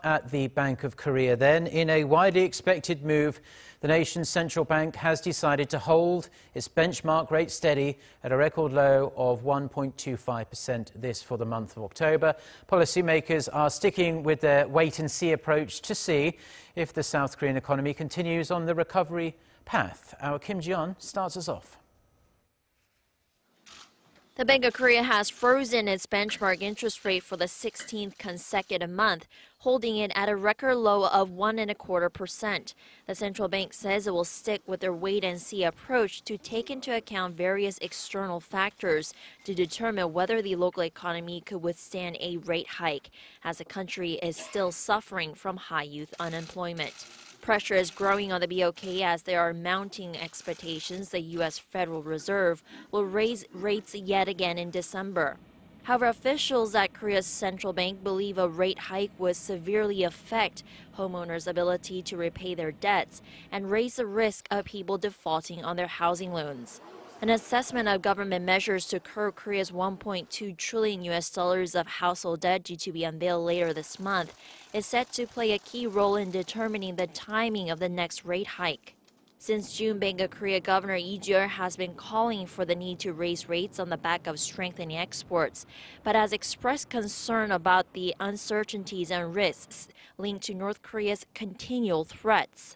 at the Bank of Korea. Then, in a widely expected move, the nation's central bank has decided to hold its benchmark rate steady at a record low of 1.25%, this for the month of October. Policymakers are sticking with their wait-and-see approach to see if the South Korean economy continues on the recovery path. Our Kim Ji-yeon starts us off. The Bank of Korea has frozen its benchmark interest rate for the 16th consecutive month, holding it at a record low of 1.25%. The central bank says it will stick with their wait-and-see approach to take into account various external factors to determine whether the local economy could withstand a rate hike, as the country is still suffering from high youth unemployment. Pressure is growing on the BOK as there are mounting expectations the U.S. Federal Reserve will raise rates yet again in December. However, officials at Korea's central bank believe a rate hike would severely affect homeowners' ability to repay their debts and raise the risk of people defaulting on their housing loans. An assessment of government measures to curb Korea's $1.2 trillion of household debt due to be unveiled later this month is set to play a key role in determining the timing of the next rate hike. Since June, Bank of Korea Governor Ji-yeon has been calling for the need to raise rates on the back of strengthening exports, but has expressed concern about the uncertainties and risks linked to North Korea's continual threats.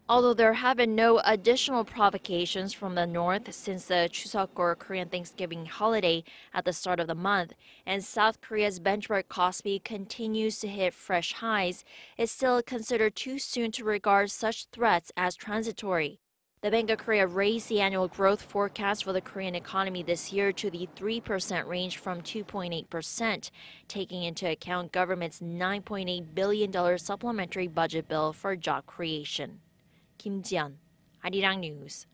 Although there have been no additional provocations from the north since the Chuseok or Korean Thanksgiving holiday at the start of the month, and South Korea's benchmark Kospi continues to hit fresh highs, it's still considered too soon to regard such threats as transitory. The Bank of Korea raised the annual growth forecast for the Korean economy this year to the 3% range from 2.8%, taking into account government's $9.8 billion supplementary budget bill for job creation. Kim Ji-yeon, Arirang News.